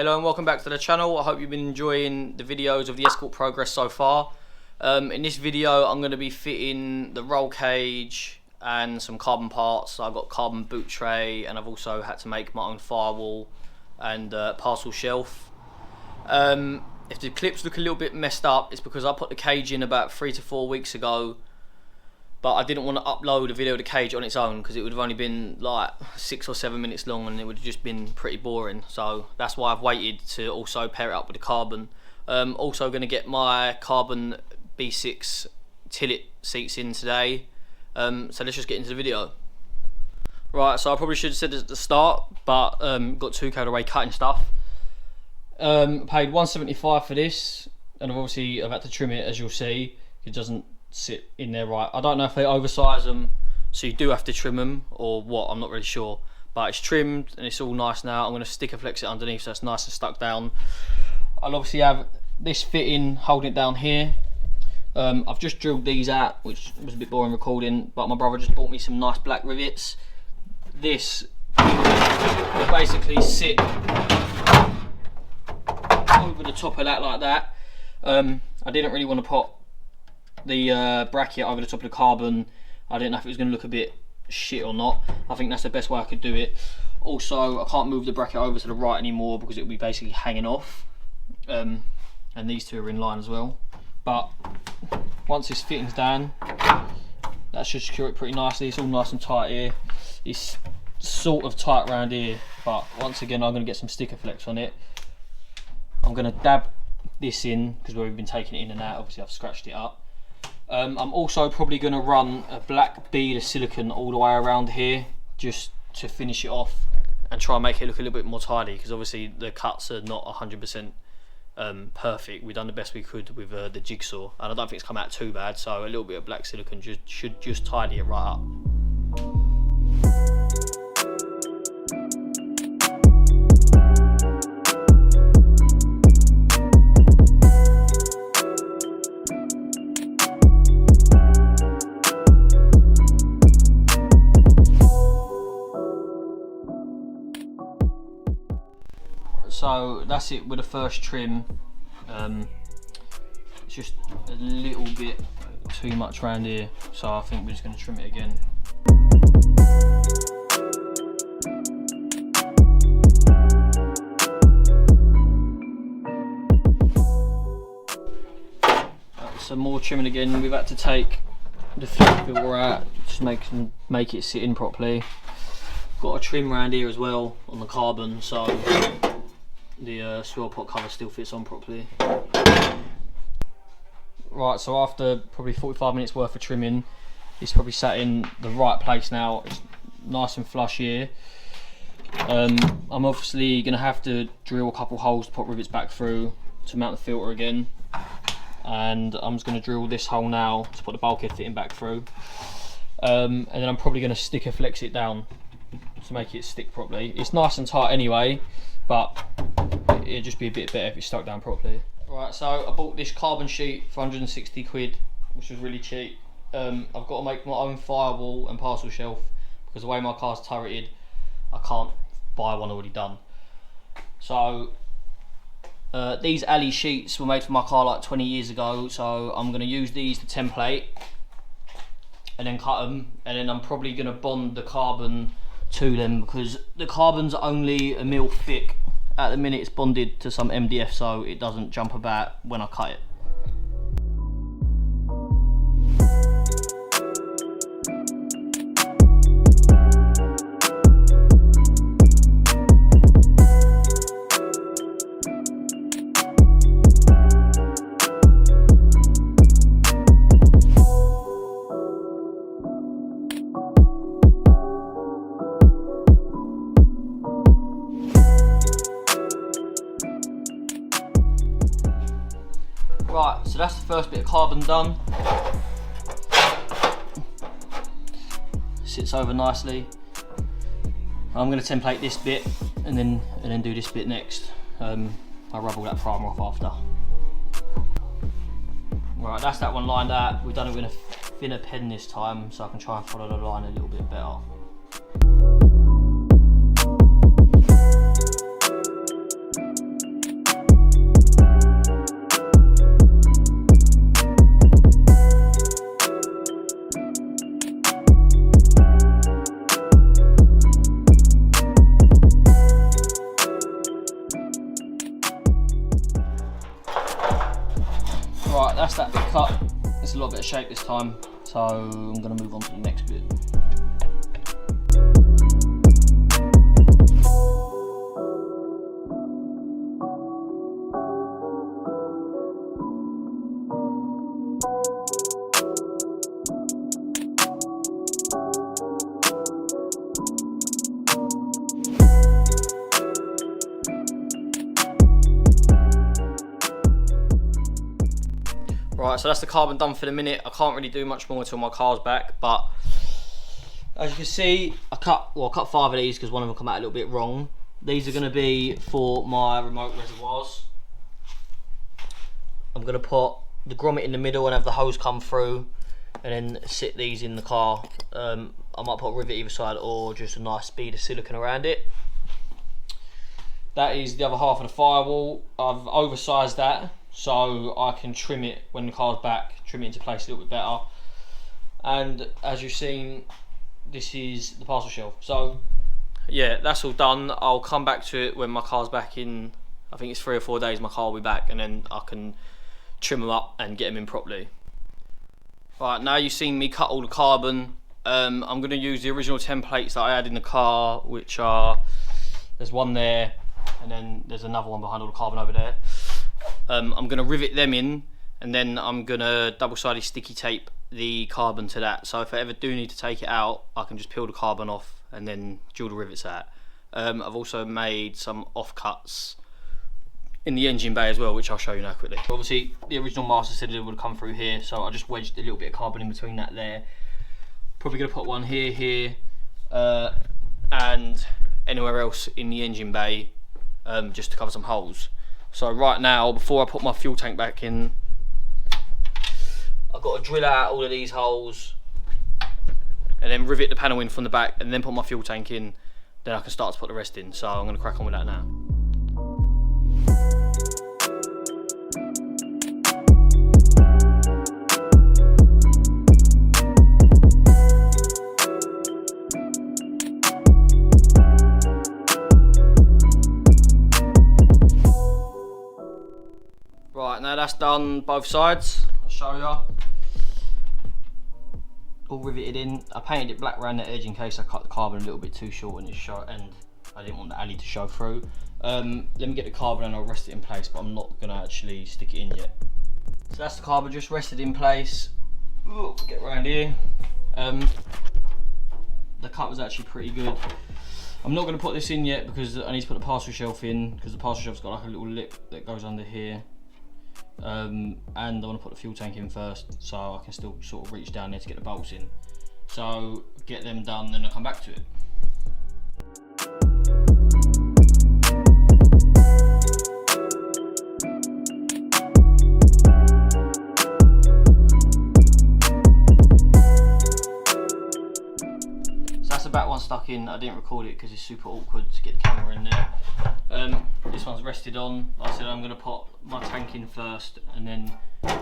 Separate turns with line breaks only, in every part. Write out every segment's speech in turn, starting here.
Hello and welcome back to the channel. I hope you've been enjoying the videos of the Escort progress so far. In this video I'm going to be fitting the roll cage and some carbon parts. So I've got carbon boot tray and I've also had to make my own firewall and parcel shelf. If the clips look a little bit messed up, it's because I put the cage in about 3 to 4 weeks ago, but I didn't want to upload a video of the cage on its own because it would have only been like 6 or 7 minutes long and it would have just been pretty boring. So that's why I've waited to also pair it up with the carbon. Also going to get my carbon B6 TILLETT seats in today. So let's just get into the video. Right, so I probably should have said at the start, but got too carried away cutting stuff. Paid $175 for this, and I've had to trim it, as you'll see. It doesn't sit in there right. I don't know if they oversize them, so you do have to trim them, or what, I'm not really sure. But it's trimmed and it's all nice now. I'm going to sticker flex it underneath so it's nice and stuck down. I'll obviously have this fitting holding it down here. I've just drilled these out, which was a bit boring recording, but my brother just bought me some nice black rivets. This will basically sit over the top of that like that. I didn't really want to put the bracket over the top of the carbon. I didn't know if it was going to look a bit shit or not. I think that's the best way I could do it. Also, I can't move the bracket over to the right anymore because it will be basically hanging off, and these two are in line as well. But once this fitting's done, that should secure it pretty nicely. It's all nice and tight here. It's sort of tight around here, but once again I'm going to get some sticker flex on it. I'm going to dab this in because we've been taking it in and out. Obviously I've scratched it up. I'm also probably going to run a black bead of silicone all the way around here just to finish it off and try and make it look a little bit more tidy, because obviously the cuts are not 100% perfect. We've done the best we could with the jigsaw and I don't think it's come out too bad, so a little bit of black silicone should just tidy it right up. So that's it with the first trim. It's just a little bit too much around here, so I think we're just going to trim it again. Some more trimming again. We've had to take the flip filter out, just make it sit in properly. Got a trim around here as well on the carbon, so the swirl pot cover still fits on properly. Right, so after probably 45 minutes worth of trimming, it's probably sat in the right place now. It's nice and flush here. I'm obviously going to have to drill a couple holes to put rivets back through to mount the filter again, and I'm just going to drill this hole now to put the bulkhead fitting back through, and then I'm probably going to sticker flex it down to make it stick properly. It's nice and tight anyway, but it'd just be a bit better if it stuck down properly. Right, so I bought this carbon sheet for 160 quid, which was really cheap. I've got to make my own firewall and parcel shelf because the way my car's turreted, I can't buy one already done. So these alley sheets were made for my car like 20 years ago, so I'm going to use these to template and then cut them, and then I'm probably going to bond the carbon to them because the carbon's only a mil thick. At the minute it's bonded to some MDF so it doesn't jump about when I cut it. Right, so that's the first bit of carbon done. Sits over nicely. I'm going to template this bit and then do this bit next. I'll rub all that primer off after. Right, that's that one lined out. We've done it with a thinner pen this time so I can try and follow the line a little bit better. shape this time, so I'm going to move on to the next bit. Right, so that's the carbon done for the minute. I can't really do much more until my car's back, but as you can see, I cut 5 of these because one of them come out a little bit wrong. These are going to be for my remote reservoirs. I'm going to put the grommet in the middle and have the hose come through, and then sit these in the car. I might put a rivet either side or just a nice bead of silicone around it. That is the other half of the firewall. I've oversized that so I can trim it when the car's back, trim it into place a little bit better. And as you've seen, this is the parcel shelf. So yeah, that's all done. I'll come back to it when my car's back in, I think it's 3 or 4 days my car will be back, and then I can trim them up and get them in properly. Right, now you've seen me cut all the carbon. I'm going to use the original templates that I had in the car, which are, there's one there, and then there's another one behind all the carbon over there. I'm going to rivet them in, and then I'm going to double-sided sticky tape the carbon to that. So if I ever do need to take it out, I can just peel the carbon off and then drill the rivets out. I've also made some offcuts in the engine bay as well, which I'll show you now quickly. Obviously, the original master said it would come through here, so I just wedged a little bit of carbon in between that there. Probably going to put one here, and anywhere else in the engine bay, just to cover some holes. So right now, before I put my fuel tank back in, I've got to drill out all of these holes and then rivet the panel in from the back and then put my fuel tank in. Then I can start to put the rest in. So I'm going to crack on with that now. Right, now that's done both sides. I'll show you. All riveted in. I painted it black around the edge in case I cut the carbon a little bit too short and I didn't want the alley to show through. Let me get the carbon and I'll rest it in place, but I'm not gonna actually stick it in yet. So that's the carbon just rested in place. Ooh, get around here. The cut was actually pretty good. I'm not gonna put this in yet because I need to put the parcel shelf in, because the parcel shelf's got like a little lip that goes under here. And I want to put the fuel tank in first so I can still sort of reach down there to get the bolts in. So get them done, then I'll come back to it. So that's the back one stuck in. I didn't record it because it's super awkward to get the camera in there. This one's rested on. Like I said, I'm going to put my tank in first and then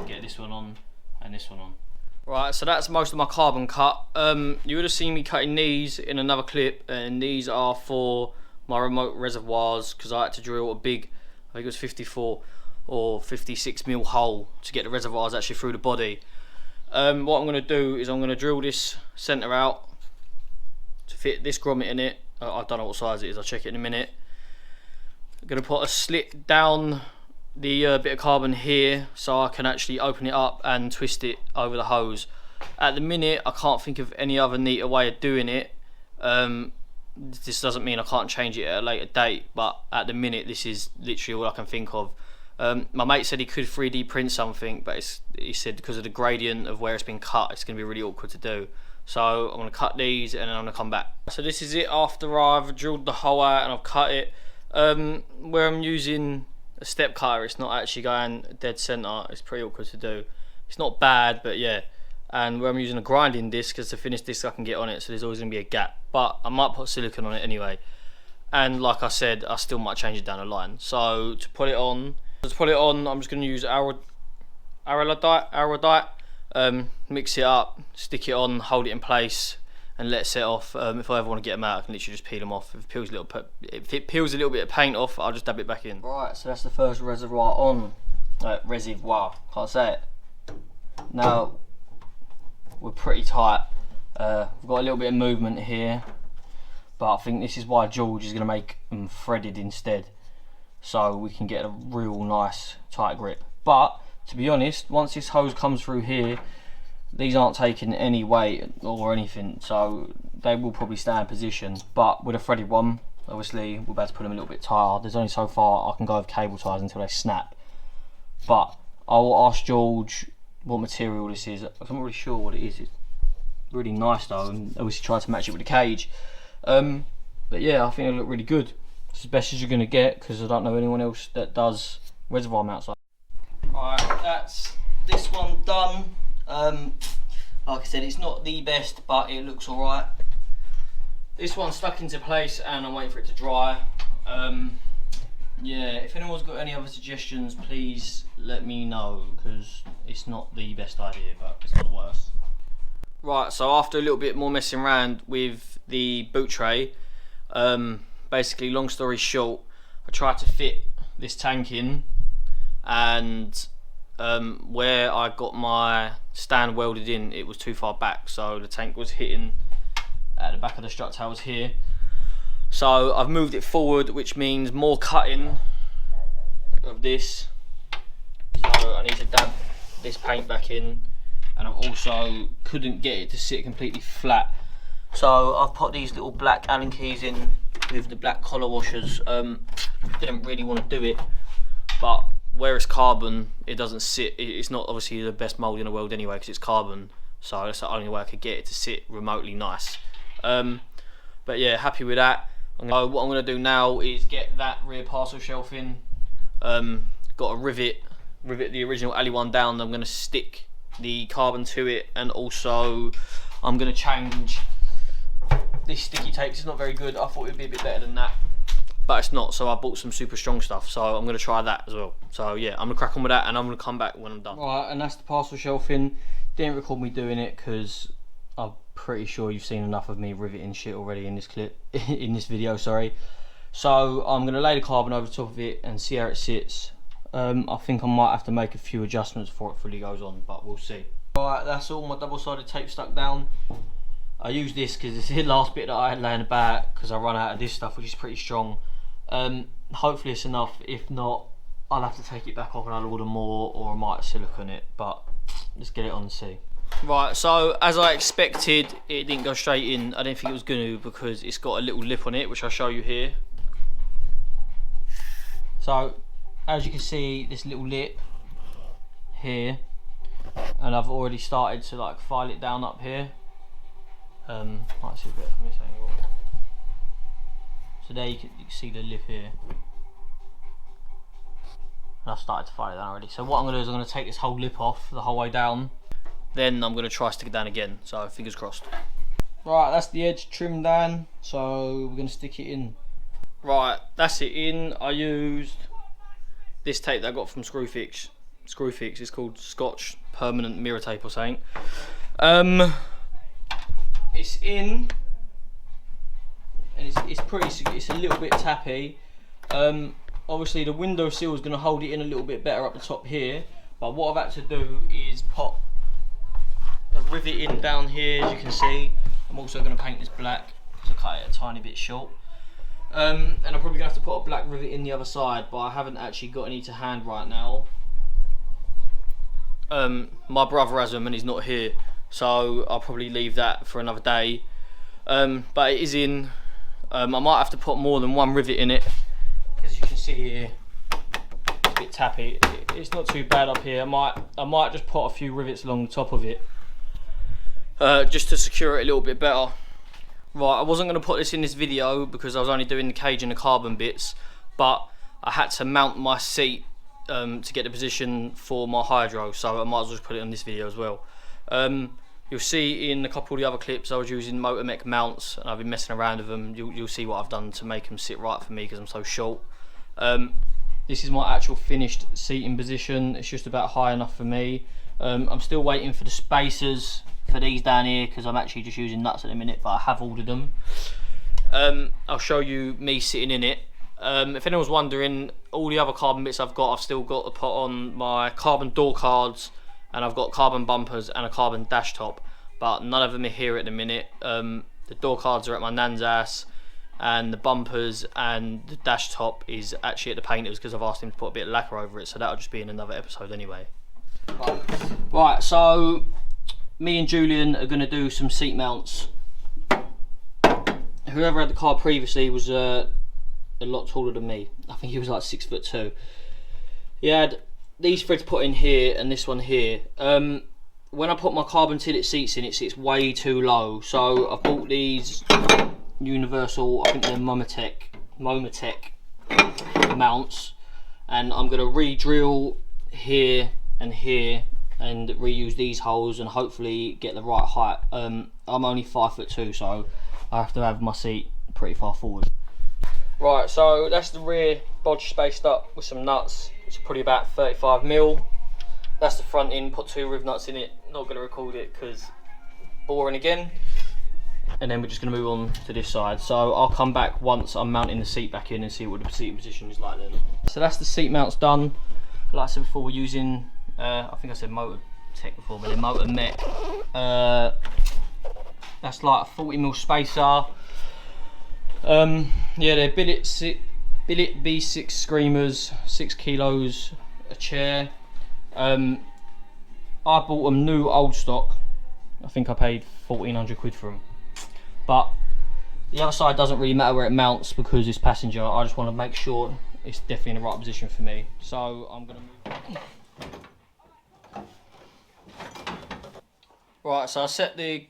get this one on and this one on. Right, so that's most of my carbon cut. You would have seen me cutting these in another clip, and these are for my remote reservoirs because I had to drill a big, I think it was 54 or 56 mil hole to get the reservoirs actually through the body. What I'm going to do is I'm going to drill this centre out to fit this grommet in it. I don't know what size it is, I'll check it in a minute. I'm going to put a slit down the bit of carbon here so I can actually open it up and twist it over the hose. At the minute I can't think of any other neater way of doing it. This doesn't mean I can't change it at a later date, but at the minute this is literally all I can think of. My mate said he could 3D print something, but he said because of the gradient of where it's been cut, it's going to be really awkward to do. So I'm going to cut these and then I'm going to come back. So this is it after I've drilled the hole out and I've cut it. Where I'm using a step cutter, it's not actually going dead center. It's pretty awkward to do. It's not bad, but yeah. And where I'm using a grinding disc, because the finished disc I can get on it, so there's always going to be a gap. But I might put silicone on it anyway. And like I said, I still might change it down the line. So to put it on, I'm just going to use araldite. Mix it up, stick it on, hold it in place, and let it set off. If I ever want to get them out, I can literally just peel them off. If it peels a little bit of paint off, I'll just dab it back in. Right, so that's the first reservoir on. Reservoir, can't say it. Now, we're pretty tight. We've got a little bit of movement here, but I think this is why George is going to make them threaded instead, so we can get a real nice tight grip. But to be honest, once this hose comes through here, these aren't taking any weight or anything, so they will probably stay in position. But with a threaded one, obviously we're about to put them a little bit tighter. There's only so far I can go with cable ties until they snap. But I'll ask George what material this is. I'm not really sure what it is. It's really nice though, and obviously try to match it with the cage. But yeah, I think it'll look really good. It's as best as you're going to get, because I don't know anyone else that does reservoir mounts like that. Alright, that's this one done. Like I said, it's not the best, but it looks alright. This one's stuck into place and I'm waiting for it to dry. Yeah, if anyone's got any other suggestions, please let me know, because it's not the best idea, but it's not the worst. Right, so after a little bit more messing around with the boot tray, basically long story short, I tried to fit this tank in, and where I got my stand welded in, it was too far back, so the tank was hitting at the back of the strut tails here. So I've moved it forward, which means more cutting of this. So I need to dab this paint back in, and I also couldn't get it to sit completely flat. So I've put these little black Allen keys in with the black collar washers. Didn't really want to do it, but where it's carbon, it doesn't sit. It's not obviously the best mould in the world anyway, because it's carbon. So that's the only way I could get it to sit remotely nice. But yeah, happy with that. What I'm going to do now is get that rear parcel shelf in. Got a rivet the original alley one down. I'm going to stick the carbon to it, and also I'm going to change this sticky tape. It's not very good. I thought it would be a bit better than that, but it's not, so I bought some super strong stuff, so I'm going to try that as well. So yeah, I'm going to crack on with that, and I'm going to come back when I'm done. Alright, and that's the parcel shelf in. Didn't record me doing it because I'm pretty sure you've seen enough of me riveting shit already in this clip, in this video, sorry. So I'm going to lay the carbon over top of it and see how it sits. I think I might have to make a few adjustments before it fully goes on, but we'll see. Alright, that's all my double-sided tape stuck down. I use this because it's the last bit that I had laying about, because I run out of this stuff, which is pretty strong. Hopefully it's enough. If not, I'll have to take it back off and I'll order more, or I might silicone it, but let's get it on and see. Right, so as I expected, it didn't go straight in. I didn't think it was going to, because it's got a little lip on it, which I'll show you here. So as you can see, this little lip here, and I've already started to like file it down up here. Might see a bit from this angle. So there you can see the lip here, and I've started to file it down already. So what I'm going to do is I'm going to take this whole lip off the whole way down, then I'm going to try stick it down again, so fingers crossed. Right, that's the edge trimmed down, so we're going to stick it in. Right, that's it in. I used this tape that I got from Screwfix. It's called Scotch Permanent Mirror Tape or something. It's in, and it's a little bit tappy. Obviously the window sill is going to hold it in a little bit better up the top here, but what I've had to do is pop a rivet in down here, as you can see. I'm also going to paint this black because I cut it a tiny bit short. And I'm probably going to have to put a black rivet in the other side, but I haven't actually got any to hand right now. My brother has them and he's not here, so I'll probably leave that for another day. But it is in. I might have to put more than one rivet in it, as you can see here. It's a bit tappy. It's not too bad up here. I might just put a few rivets along the top of it, just to secure it a little bit better. Right, I wasn't going to put this in this video because I was only doing the cage and the carbon bits, but I had to mount my seat to get the position for my hydro, so I might as well just put it on this video as well. You'll see in a couple of the other clips I was using motor mech mounts, and I've been messing around with them. You'll see what I've done to make them sit right for me because I'm so short. This is my actual finished seating position. It's just about high enough for me. I'm still waiting for the spacers for these down here because I'm actually just using nuts at the minute, but I have ordered them. I'll show you me sitting in it. If anyone's wondering, all the other carbon bits I've still got to put on my carbon door cards, and I've got carbon bumpers and a carbon dash top, but none of them are here at the minute. The door cards are at my nan's house, and the bumpers and the dash top is actually at the painters because I've asked him to put a bit of lacquer over it, so that'll just be in another episode anyway. Right, so me and Julian are going to do some seat mounts. Whoever had the car previously was a lot taller than me. I think he was like 6'2". He had these threads put in here and this one here. When I put my carbon tillet seats in, it sits way too low, so I've bought these universal, I think they're Momatech mounts, and I'm going to re-drill here and here and reuse these holes and hopefully get the right height. I'm only 5'2", so I have to have my seat pretty far forward. Right, so that's the rear bodge spaced up with some nuts. It's probably about 35mm. That's the front end, put 2 riv nuts in it. Not going to record it because boring again. And then we're just going to move on to this side. So I'll come back once I'm mounting the seat back in and see what the seating position is like then. So that's the seat mounts done. Like I said before, we're using, I think I said Momatech before, but they're Motamech. That's like a 40mm spacer. Yeah, they're billet B6 screamers, 6 kilos a chair. I bought them new old stock. I think I paid 1400 quid for them. But the other side doesn't really matter where it mounts because it's passenger. I just want to make sure it's definitely in the right position for me. So I'm going to move. Right, so I set the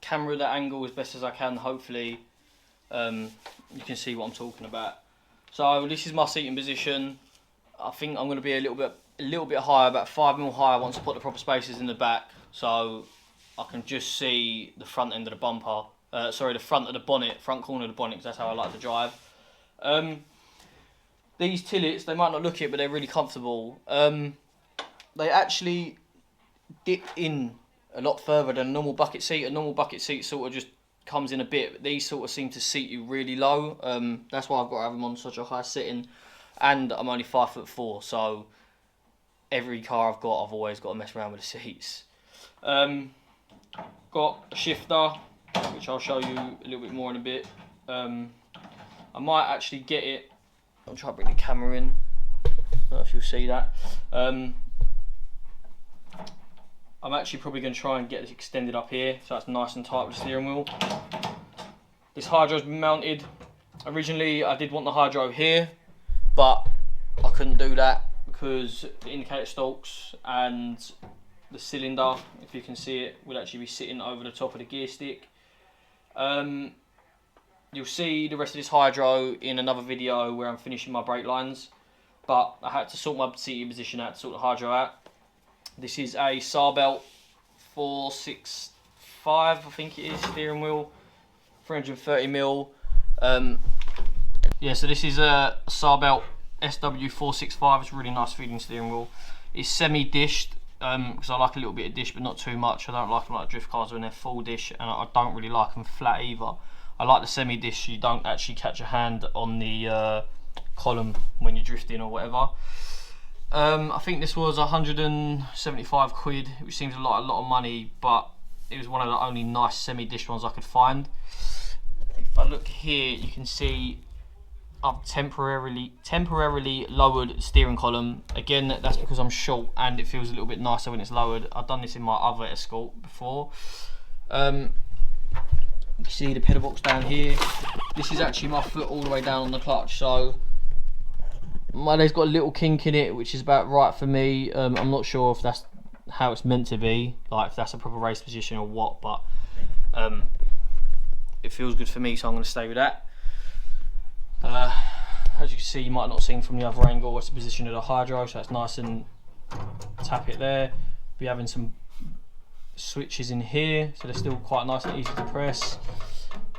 camera at that angle as best as I can. Hopefully you can see what I'm talking about. So this is my seating position. I think I'm going to be a little bit higher, about 5mm higher once I put the proper spacers in the back, so I can just see the front end of the bumper. Sorry, the front of the bonnet, front corner of the bonnet, because that's how I like to drive. These tillets, they might not look it, but they're really comfortable. They actually dip in a lot further than a normal bucket seat. A normal bucket seat sort of just comes in a bit, but these sort of seem to seat you really low. That's why I've got to have them on such a high sitting, and I'm only 5'4", so every car I've got, I've always got to mess around with the seats. Got a shifter, which I'll show you a little bit more in a bit. I might actually get it. I'll try to bring the camera in. I don't know if you'll see that. I'm actually probably going to try and get this extended up here, so that's nice and tight with the steering wheel. This hydro's been mounted. Originally, I did want the hydro here, but I couldn't do that because the indicator stalks and the cylinder, if you can see it, will actually be sitting over the top of the gear stick. You'll see the rest of this hydro in another video where I'm finishing my brake lines, but I had to sort my seating position out to sort the hydro out. This is a Sarbelt 465, I think it is, steering wheel, 330mm. Yeah, so this is a Sarbelt SW465. It's a really nice feeling steering wheel. It's semi-dished because I like a little bit of dish, but not too much. I don't like them like drift cars when they're full dish, and I don't really like them flat either. I like the semi-dish. You don't actually catch your hand on the column when you're drifting or whatever. I think this was 175 quid, which seems a lot of money, but it was one of the only nice semi-dished ones I could find. If I look here, you can see I've temporarily lowered the steering column. Again, that's because I'm short and it feels a little bit nicer when it's lowered. I've done this in my other Escort before. You can see the pedal box down here. This is actually my foot all the way down on the clutch, so my leg's got a little kink in it, which is about right for me. I'm not sure if that's how it's meant to be, like if that's a proper race position or what, but it feels good for me, so I'm going to stay with that. As you can see, you might not have seen from the other angle, it's the position of the hydro, so it's nice and tap it there. Be having some switches in here, so they're still quite nice and easy to press.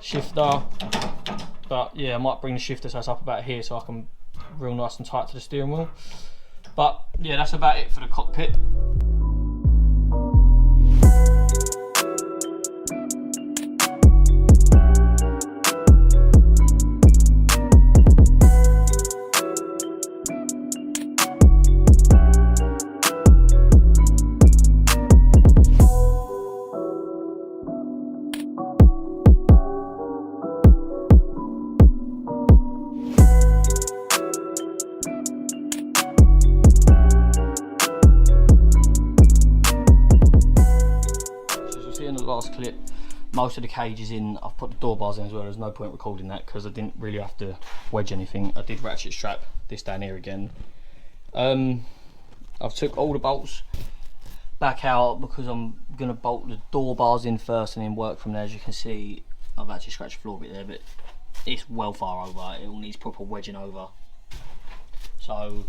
Shifter, but yeah, I might bring the shifter so it's up about here so I can real nice and tight to the steering wheel. But yeah, that's about it for the cockpit. clip most of the cages in. I've put the door bars in as well. There's no point recording that because I didn't really have to wedge anything. I did ratchet strap this down here again. I've took all the bolts back out because I'm gonna bolt the door bars in first and then work from there. As you can see, I've actually scratched the floor a bit there, but it's well far over. It all needs proper wedging over. So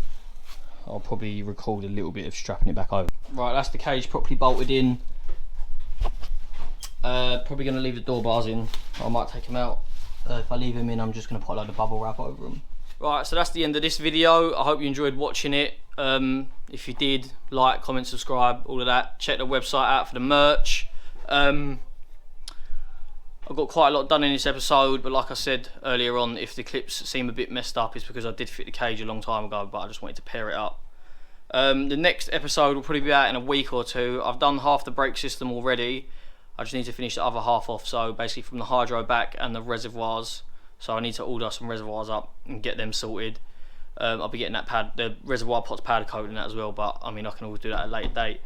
I'll probably record a little bit of strapping it back over. Right, that's the cage properly bolted in. Probably going to leave the door bars in. I might take them out. If I leave them in, I'm just going to put a load of bubble wrap over them. Right, so that's the end of this video. I hope you enjoyed watching it. If you did, like, comment, subscribe, all of that. Check the website out for the merch. I've got quite a lot done in this episode, but like I said earlier on, if the clips seem a bit messed up, it's because I did fit the cage a long time ago, but I just wanted to pair it up. The next episode will probably be out in a week or two. I've done half the brake system already. I just need to finish the other half off, so basically from the hydro back and the reservoirs. So I need to order some reservoirs up and get them sorted. I'll be getting the reservoir pots powder coated in that as well, but I mean I can always do that at a later date.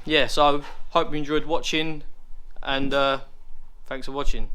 Yeah, so hope you enjoyed watching, and thanks for watching.